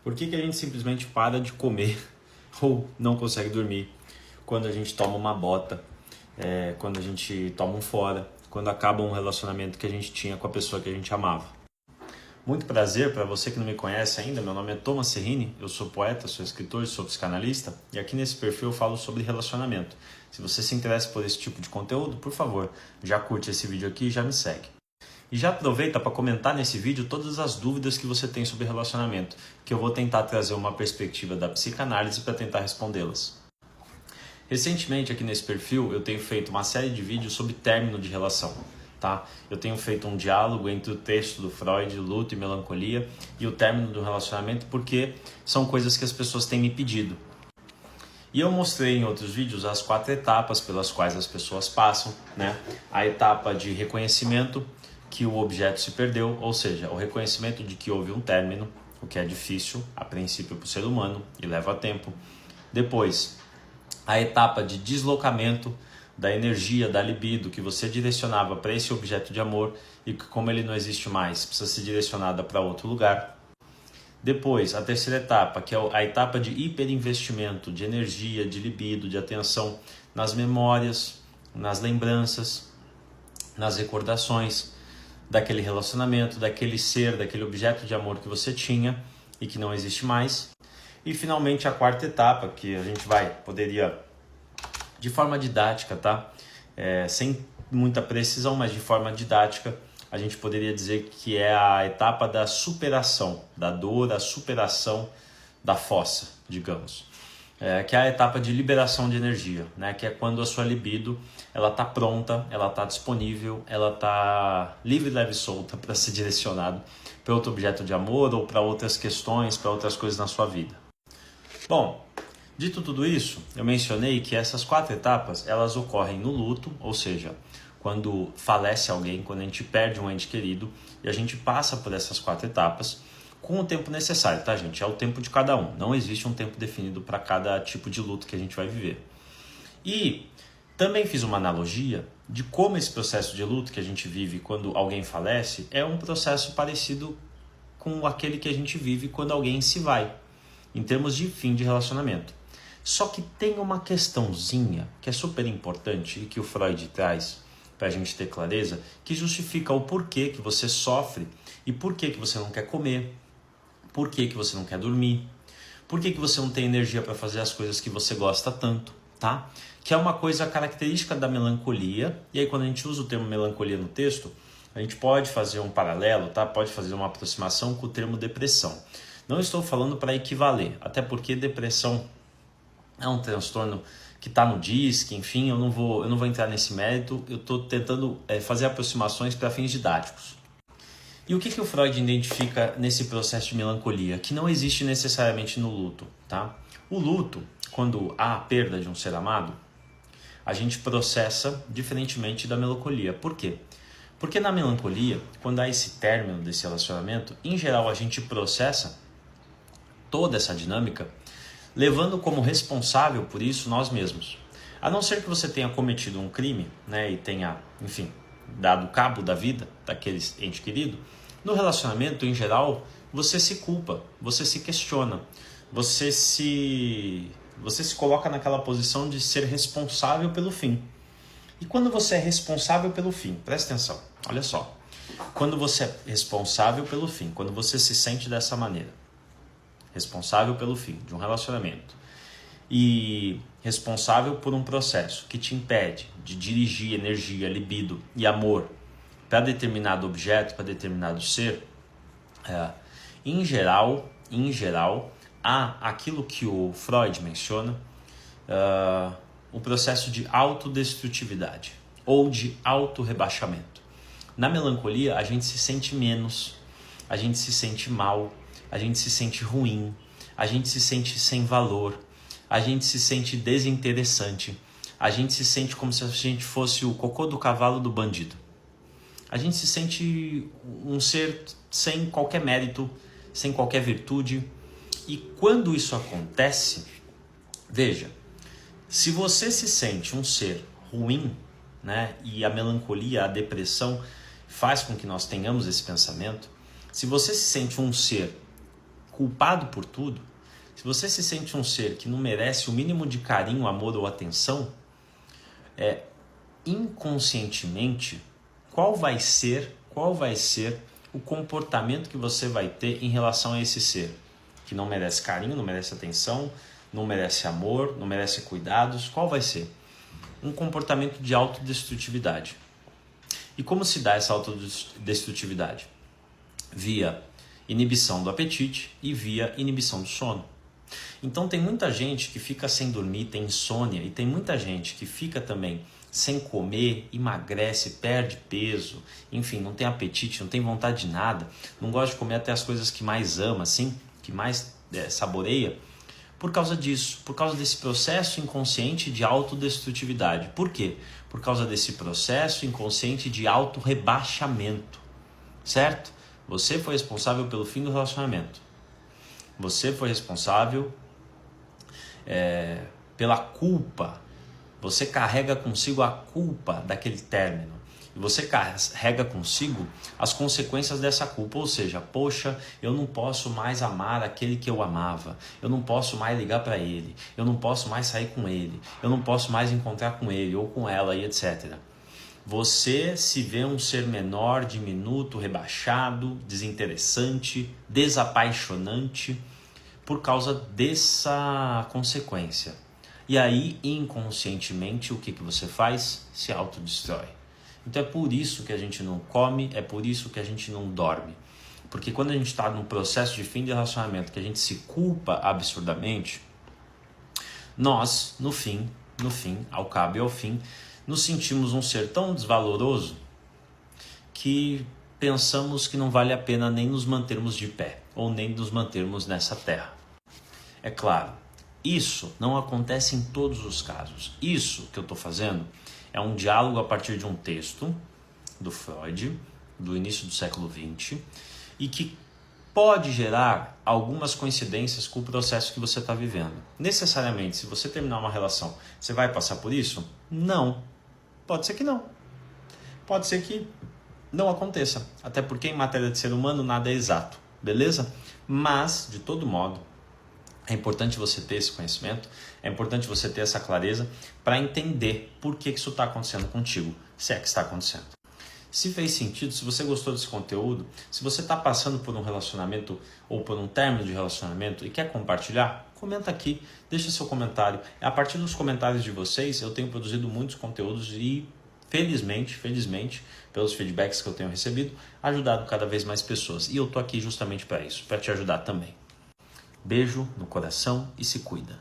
Por que a gente simplesmente para de comer ou não consegue dormir quando a gente toma uma bota, quando a gente toma um fora, quando acaba um relacionamento que a gente tinha com a pessoa que a gente amava? Muito prazer, para você que não me conhece ainda, meu nome é Thomas Serrini, eu sou poeta, sou escritor, sou psicanalista e aqui nesse perfil eu falo sobre relacionamento. Se você se interessa por esse tipo de conteúdo, por favor, já curte esse vídeo aqui e já me segue. E já aproveita para comentar nesse vídeo todas as dúvidas que você tem sobre relacionamento, que eu vou tentar trazer uma perspectiva da psicanálise para tentar respondê-las. Recentemente aqui nesse perfil eu tenho feito uma série de vídeos sobre término de relação. Tá? Eu tenho feito um diálogo entre o texto do Freud, luto e melancolia, e o término do relacionamento, porque são coisas que as pessoas têm me pedido. E eu mostrei em outros vídeos as 4 etapas pelas quais as pessoas passam, né? A etapa de reconhecimento, que o objeto se perdeu, ou seja, o reconhecimento de que houve um término, o que é difícil, a princípio, para o ser humano e leva tempo. Depois, a etapa de deslocamento da energia, da libido que você direcionava para esse objeto de amor e que, como ele não existe mais, precisa ser direcionada para outro lugar. Depois, a terceira etapa, que é a etapa de hiperinvestimento de energia, de libido, de atenção nas memórias, nas lembranças, nas recordações daquele relacionamento, daquele ser, daquele objeto de amor que você tinha e que não existe mais. E finalmente a quarta etapa, que a gente poderia, de forma didática, tá? Sem muita precisão, mas de forma didática, a gente poderia dizer que é a etapa da superação, da dor, a superação da fossa, digamos. Que é a etapa de liberação de energia, né? Que é quando a sua libido ela está pronta, ela está disponível, ela está livre, leve e solta para ser direcionado para outro objeto de amor ou para outras questões, para outras coisas na sua vida. Bom, dito tudo isso, eu mencionei que essas 4 etapas elas ocorrem no luto, ou seja, quando falece alguém, quando a gente perde um ente querido, e a gente passa por essas 4 etapas com o tempo necessário, tá, gente? É o tempo de cada um. Não existe um tempo definido para cada tipo de luto que a gente vai viver. E também fiz uma analogia de como esse processo de luto que a gente vive quando alguém falece é um processo parecido com aquele que a gente vive quando alguém se vai, em termos de fim de relacionamento. Só que tem uma questãozinha que é super importante e que o Freud traz para a gente ter clareza, que justifica o porquê que você sofre e porquê que você não quer comer, por que você não quer dormir, por que você não tem energia para fazer as coisas que você gosta tanto, tá? Que é uma coisa característica da melancolia, e aí quando a gente usa o termo melancolia no texto, a gente pode fazer um paralelo, tá? Pode fazer uma aproximação com o termo depressão. Não estou falando para equivaler, até porque depressão é um transtorno que está no DISC, enfim, eu não vou entrar nesse mérito, eu estou tentando fazer aproximações para fins didáticos. E o que o Freud identifica nesse processo de melancolia? Que não existe necessariamente no luto, tá? O luto, quando há a perda de um ser amado, a gente processa diferentemente da melancolia. Por quê? Porque na melancolia, quando há esse término desse relacionamento, em geral a gente processa toda essa dinâmica levando como responsável por isso nós mesmos. A não ser que você tenha cometido um crime, né, e tenha, enfim, dado cabo da vida daquele ente querido, no relacionamento, em geral, você se culpa, você se questiona, você se coloca naquela posição de ser responsável pelo fim. E quando você é responsável pelo fim, presta atenção, olha só, quando você é responsável pelo fim, quando você se sente dessa maneira, responsável pelo fim de um relacionamento e responsável por um processo que te impede de dirigir energia, libido e amor para determinado objeto, para determinado ser, em geral, há aquilo que o Freud menciona, o processo de autodestrutividade ou de autorrebaixamento. Na melancolia, a gente se sente menos, a gente se sente mal, a gente se sente ruim, a gente se sente sem valor, a gente se sente desinteressante, a gente se sente como se a gente fosse o cocô do cavalo do bandido. A gente se sente um ser sem qualquer mérito, sem qualquer virtude. E quando isso acontece, veja, se você se sente um ser ruim, né, e a melancolia, a depressão faz com que nós tenhamos esse pensamento, se você se sente um ser culpado por tudo, se você se sente um ser que não merece o mínimo de carinho, amor ou atenção, inconscientemente, qual vai ser o comportamento que você vai ter em relação a esse ser que não merece carinho, não merece atenção, não merece amor, não merece cuidados? Qual vai ser? Um comportamento de autodestrutividade. E como se dá essa autodestrutividade? Via inibição do apetite e via inibição do sono. Então tem muita gente que fica sem dormir, tem insônia, e tem muita gente que fica também sem comer, emagrece, perde peso, enfim, não tem apetite, não tem vontade de nada, não gosta de comer até as coisas que mais ama, assim, que mais saboreia, por causa disso, por causa desse processo inconsciente de autodestrutividade. Por quê? Por causa desse processo inconsciente de autorrebaixamento, certo? Você foi responsável pelo fim do relacionamento. Você foi responsável pela culpa. Você carrega consigo a culpa daquele término. E você carrega consigo as consequências dessa culpa. Ou seja, poxa, eu não posso mais amar aquele que eu amava. Eu não posso mais ligar para ele. Eu não posso mais sair com ele. Eu não posso mais encontrar com ele ou com ela e etc. Você se vê um ser menor, diminuto, rebaixado, desinteressante, desapaixonante por causa dessa consequência. E aí, inconscientemente, o que você faz? Se autodestrói. Então é por isso que a gente não come, é por isso que a gente não dorme. Porque quando a gente está num processo de fim de relacionamento, que a gente se culpa absurdamente, nós, no fim, ao cabo e ao fim, nos sentimos um ser tão desvaloroso que pensamos que não vale a pena nem nos mantermos de pé, ou nem nos mantermos nessa terra. É claro, isso não acontece em todos os casos. Isso que eu estou fazendo é um diálogo a partir de um texto do Freud, do início do século XX, e que pode gerar algumas coincidências com o processo que você está vivendo. Necessariamente, se você terminar uma relação, você vai passar por isso? Não. Pode ser que não. Pode ser que não aconteça. Até porque em matéria de ser humano nada é exato. Beleza? Mas, de todo modo, é importante você ter esse conhecimento, é importante você ter essa clareza para entender por que isso está acontecendo contigo, se é que está acontecendo. Se fez sentido, se você gostou desse conteúdo, se você está passando por um relacionamento ou por um término de relacionamento e quer compartilhar, comenta aqui, deixa seu comentário. A partir dos comentários de vocês, eu tenho produzido muitos conteúdos e, felizmente, pelos feedbacks que eu tenho recebido, ajudado cada vez mais pessoas. E eu estou aqui justamente para isso, para te ajudar também. Beijo no coração e se cuida.